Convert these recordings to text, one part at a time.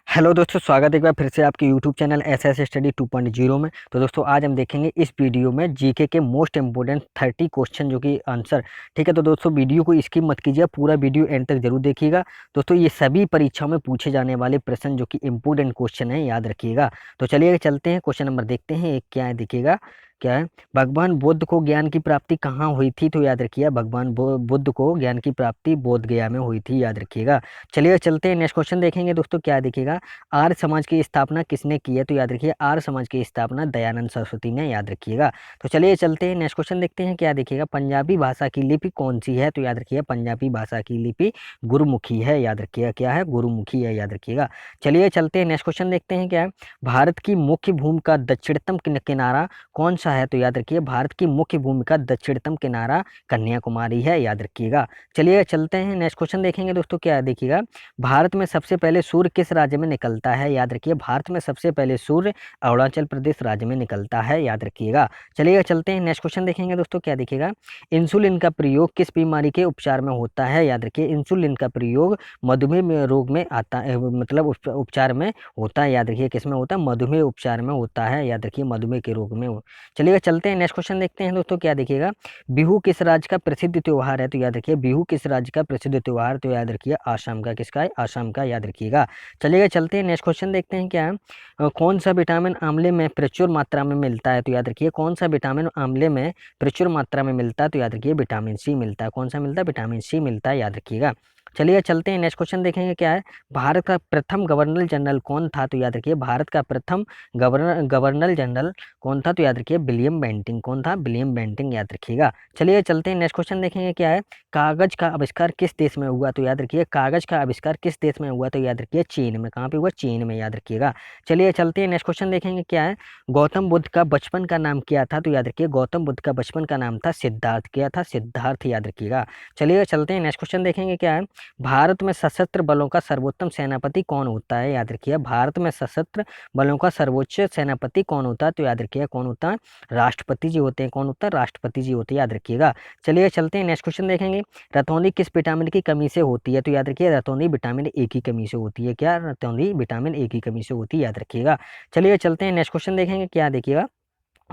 Hello दोस्तों, स्वागत है एक बार फिर से आपके यूट्यूब चैनल एस स्टडी 2.0 में। तो दोस्तों आज हम देखेंगे इस वीडियो में जीके के मोस्ट इंपोर्टेंट 30 क्वेश्चन जो कि आंसर। ठीक है, तो दोस्तों वीडियो को स्किप मत कीजिए, पूरा वीडियो एंड तक जरूर देखिएगा। दोस्तों ये सभी परीक्षाओं में पूछे जाने वाले प्रश्न जो कि इंपोर्टेंट क्वेश्चन है, याद रखिएगा। तो चलिए चलते हैं, क्वेश्चन नंबर देखते हैं। एक क्या है देखिएगा, क्या है, भगवान बुद्ध को ज्ञान की प्राप्ति कहाँ हुई थी? तो याद रखिए, भगवान बुद्ध को ज्ञान की प्राप्ति बोध गया में हुई थी, याद रखिएगा। चलिए चलते हैं, नेक्स्ट क्वेश्चन देखेंगे दोस्तों। क्या देखिएगा, आर्य समाज की स्थापना किसने की है? तो याद रखिए, आर्य समाज की स्थापना दयानंद सरस्वती ने, याद रखिएगा। तो चलिए चलते हैं, नेक्स्ट क्वेश्चन देखते हैं। क्या देखिएगा, पंजाबी भाषा की लिपि कौन सी है? तो याद रखिए, पंजाबी भाषा की लिपि गुरुमुखी है, याद रखिएगा। क्या है? गुरुमुखी है, याद रखिएगा। चलिए चलते हैं, नेक्स्ट क्वेश्चन देखते हैं। क्या है, भारत की मुख्य भूमि का दक्षिणतम किनारा कौन सा है? तो याद रखिए, भारत की मुख्य भूमि का दक्षिणतम किनारा कन्याकुमारी है, याद रखिएगा। चलिए चलते हैं, नेक्स्ट क्वेश्चन देखेंगे दोस्तों। क्या देखिएगा, भारत में सबसे पहले सूर्य किस राज्य में निकलता है? याद रखिए, भारत में सबसे पहले सूर्य अरुणाचल प्रदेश राज्य में निकलता है, याद रखिएगा। चलिए चलते हैं, नेक्स्ट क्वेश्चन देखेंगे दोस्तों। क्या देखिएगा, इंसुलिन का प्रयोग किस बीमारी के उपचार में होता है? याद रखिए, इंसुलिन का प्रयोग मधुमेह रोग में आता है, मतलब उपचार में होता है, याद रखिए। किसमें होता है? मधुमेह उपचार में होता है, याद रखिए, मधुमेह के रोग में। चलिए चलते हैं, नेक्स्ट क्वेश्चन देखते हैं दोस्तों। क्या देखिएगा, बिहू किस राज्य का प्रसिद्ध त्योहार है? तो याद रखिए, बिहू किस राज्य का प्रसिद्ध त्योहार? तो याद रखिए, आसाम का। किसका है? आसाम का, याद रखिएगा। चलिएगा चलते हैं, नेक्स्ट क्वेश्चन देखते हैं। क्या है, कौन सा विटामिन आंवले में प्रचुर मात्रा में मिलता है? तो याद रखिए, कौन सा विटामिन आंवले में प्रचुर मात्रा में मिलता है? तो याद रखिए, विटामिन सी मिलता है। कौन सा मिलता है? विटामिन सी मिलता है, याद रखिएगा। चलिए चलते हैं, नेक्स्ट क्वेश्चन देखेंगे। क्या है, भारत का प्रथम गवर्नर जनरल कौन था? तो याद रखिए, भारत का प्रथम गवर्नर जनरल कौन था? तो याद रखिए, विलियम बेंटिंग। कौन था? विलियम बेंटिंग, याद रखिएगा। चलिए चलते हैं, नेक्स्ट क्वेश्चन देखेंगे। क्या है, कागज का आविष्कार किस देश में हुआ? तो याद रखिए, कागज का आविष्कार किस देश में हुआ? तो याद रखिए, चीन में। कहाँ पे हुआ? चीन में, याद रखिएगा। चलिए चलते हैं, नेक्स्ट क्वेश्चन देखेंगे। क्या है, गौतम बुद्ध का बचपन का नाम क्या था? तो याद रखिए, गौतम बुद्ध का बचपन का नाम था सिद्धार्थ। क्या था? सिद्धार्थ, याद रखिएगा। चलिए चलते हैं, नेक्स्ट क्वेश्चन देखेंगे। क्या है, भारत में सशस्त्र बलों का सर्वोत्तम सेनापति कौन होता है? याद रखिए, भारत में सशस्त्र बलों का सर्वोच्च सेनापति कौन होता है? तो याद रखिए, कौन होता है? राष्ट्रपति जी होते हैं। कौन होता है? राष्ट्रपति जी होते हैं, याद रखिएगा। चलिए चलते हैं, नेक्स्ट क्वेश्चन देखेंगे। रतौंधी किस विटामिन की कमी से होती है? तो याद रखिए, रतौंधी विटामिन ए की कमी से होती है। क्या? रतौंधी विटामिन ए की कमी से होती है, याद रखिएगा। चलिए चलते हैं, नेक्स्ट क्वेश्चन देखेंगे। क्या देखिएगा,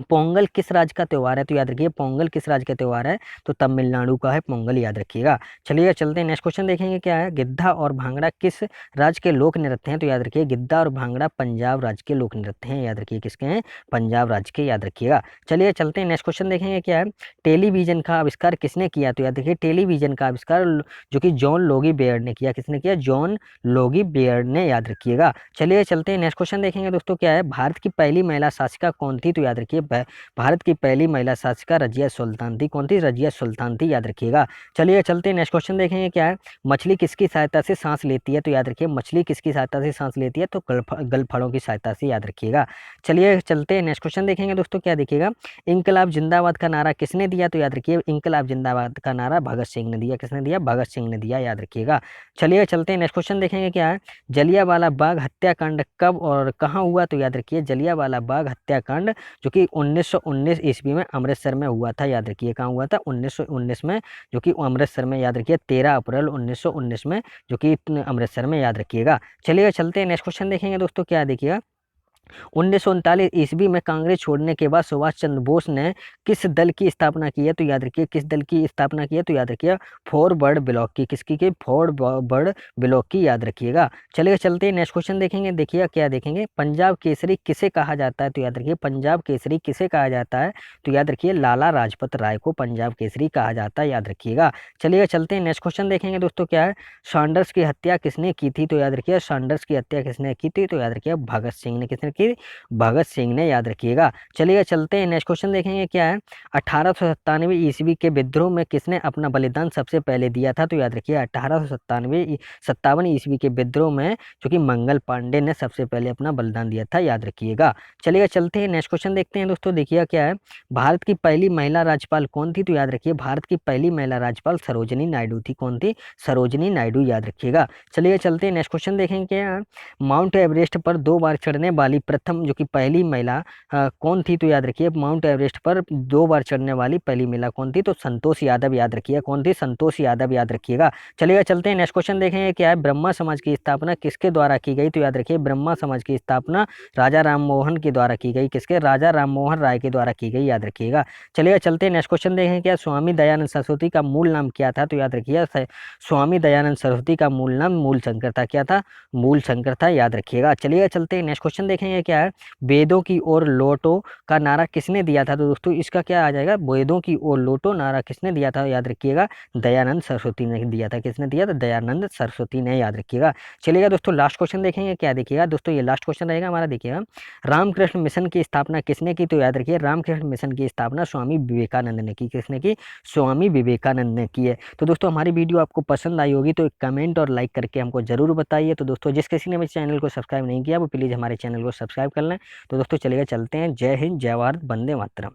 पोंगल किस राज्य का त्योहार है? तो याद रखिए, पोंगल किस राज्य का त्योहार है? तो तमिलनाडु का है पोंगल, याद रखिएगा। चलिए चलते हैं, नेक्स्ट क्वेश्चन देखेंगे। क्या है, गिद्धा और भांगड़ा किस राज्य के लोक नृत्य हैं? तो याद रखिए, गिद्धा और भांगड़ा पंजाब राज्य के लोक नृत्य हैं, याद रखिए। किसके हैं? पंजाब राज्य के, याद रखिएगा। चलिए चलते हैं, नेक्स्ट क्वेश्चन देखेंगे। क्या है, टेलीविजन का आविष्कार किसने किया? तो याद रखिए, टेलीविजन का आविष्कार जो कि जॉन लोगी बेयर्ड ने किया। किसने किया? जॉन लोगी बेयर्ड ने, याद रखिएगा। चलिए चलते हैं, नेक्स्ट क्वेश्चन देखेंगे दोस्तों। क्या है, भारत की पहली महिला शासिका कौन थी? तो याद रखिए, भारत की पहली महिला शासिका रजिया सुल्तान थी। कौन थी? रजिया सुल्तान थी, याद रखिएगा। चलिए चलते हैं, नेक्स्ट क्वेश्चन देखेंगे। क्या है, मछली किसकी सहायता से सांस लेती है? तो याद रखिए, मछली किसकी सहायता से सांस लेती है? तो गलफड़ों की सहायता से, याद रखिएगा। चलिए चलते हैं, नेक्स्ट क्वेश्चन देखेंगे दोस्तों। क्या देखिएगा, इंकलाब जिंदाबाद का नारा किसने दिया? तो याद रखिए, इंकलाब जिंदाबाद का नारा भगत सिंह ने दिया। किसने दिया? भगत सिंह ने दिया, याद रखिएगा। चलिए चलते हैं, नेक्स्ट क्वेश्चन देखेंगे। क्या है, जलियांवाला बाग हत्याकांड कब और कहाँ हुआ? तो याद रखिए, जलियांवाला बाग हत्याकांड जो कि 1919 ईस्वी में अमृतसर में हुआ था, याद रखिए। कहाँ हुआ था? 1919 में, जो कि अमृतसर में, याद रखिए। 13 अप्रैल 1919 में, जो कि अमृतसर में, याद रखिएगा। चलिए चलते हैं, नेक्स्ट क्वेश्चन देखेंगे दोस्तों। क्या देखिएगा, 1939 ईस्वी में कांग्रेस छोड़ने के बाद सुभाष चंद्र बोस ने किस दल की स्थापना की है? तो याद रखिए, किस दल की स्थापना की है? तो याद रखिए, फॉरवर्ड ब्लॉक की। किसकी? की फॉरवर्ड ब्लॉक की, याद रखिएगा। चलिए चलते हैं, नेक्स्ट क्वेश्चन देखेंगे। देखिए क्या देखेंगे, पंजाब केसरी किसे कहा जाता है? तो याद रखिए, पंजाब केसरी किसे कहा जाता है? तो याद रखिए, लाला लाजपत राय को पंजाब केसरी कहा जाता है, याद रखिएगा। चलिए चलते हैं, नेक्स्ट क्वेश्चन देखेंगे दोस्तों। क्या है, सैंडर्स की हत्या किसने की थी? तो याद रखिए, सैंडर्स की हत्या किसने की थी? तो याद रखिए, भगत सिंह ने। किसने की? भगत सिंह ने, याद रखिएगा। चलिए चलते हैं, नेक्स्ट क्वेश्चन देखेंगे। क्या है, 1897 ईस्वी के विद्रोह में किसने अपना बलिदान सबसे पहले दिया था? तो याद रखिए, 1897 ईस्वी के विद्रोह में जो कि मंगल पांडे ने सबसे पहले अपना बलिदान दिया था, याद रखिएगा। चलिए चलते हैं, नेक्स्ट क्वेश्चन देखते हैं दोस्तों। देखिए क्या है, भारत की पहली महिला राज्यपाल कौन थी? तो याद रखिए, भारत की पहली महिला राज्यपाल सरोजिनी नायडू थी। कौन थी? सरोजिनी नायडू, याद रखिएगा। चलिए चलते हैं, नेक्स्ट क्वेश्चन देखेंगे। क्या माउंट एवरेस्ट पर 2 बार चढ़ने वाली प्रथम जो कि पहली महिला कौन थी? तो याद रखिए माउंट एवरेस्ट पर 2 बार चढ़ने वाली पहली महिला कौन थी? तो संतोष यादव याद रखिएगा। कौन थी? संतोष यादव याद रखिएगा। चलिएगा चलते हैं नेक्स्ट क्वेश्चन देखेंगे क्या है। ब्रह्मा समाज की स्थापना किसके द्वारा की गई? तो याद रखिए ब्रह्मा समाज की स्थापना राजा राममोहन के द्वारा की गई। किसके? राजा राममोहन राय के द्वारा की गई, याद रखिएगा। चलिएगा चलते हैं नेक्स्ट क्वेश्चन देखें क्या स्वामी दयानंद सरस्वती का मूल नाम क्या था? तो याद रखिएगा स्वामी दयानंद सरस्वती का मूल नाम मूल शंकर था। क्या था? मूल शंकर था, याद रखिएगा। चलिएगा चलते हैं नेक्स्ट क्वेश्चन देखेंगे क्या है। वेदों की ओर लौटो का नारा किसने दिया था? तो दोस्तों इसका क्या आ जाएगा? वेदों की ओर लौटो नारा किसने दिया था? याद रखिएगा दयानंद सरस्वती ने दिया था। किसने दिया था? दयानंद सरस्वती ने, याद रखिएगा। चलिएगा दोस्तों लास्ट क्वेश्चन देखेंगे क्या, देखिएगा दोस्तों ये लास्ट क्वेश्चन रहेगा हमारा। देखिएगा रामकृष्ण मिशन की स्थापना किसने की? तो याद रखिए रामकृष्ण मिशन की स्थापना स्वामी विवेकानंद ने की। किसने की? स्वामी विवेकानंद ने की है। तो दोस्तों हमारी वीडियो आपको पसंद आई होगी तो एक कमेंट और लाइक करके हमको जरूर बताइए। तो दोस्तों जिस किसी ने मेरे चैनल को सब्सक्राइब नहीं किया वो प्लीज़ हमारे चैनल को सब्सक्राइब कर लें। तो दोस्तों चलिएगा चलते हैं। जय हिंद, जय भारत, वंदे मातरम।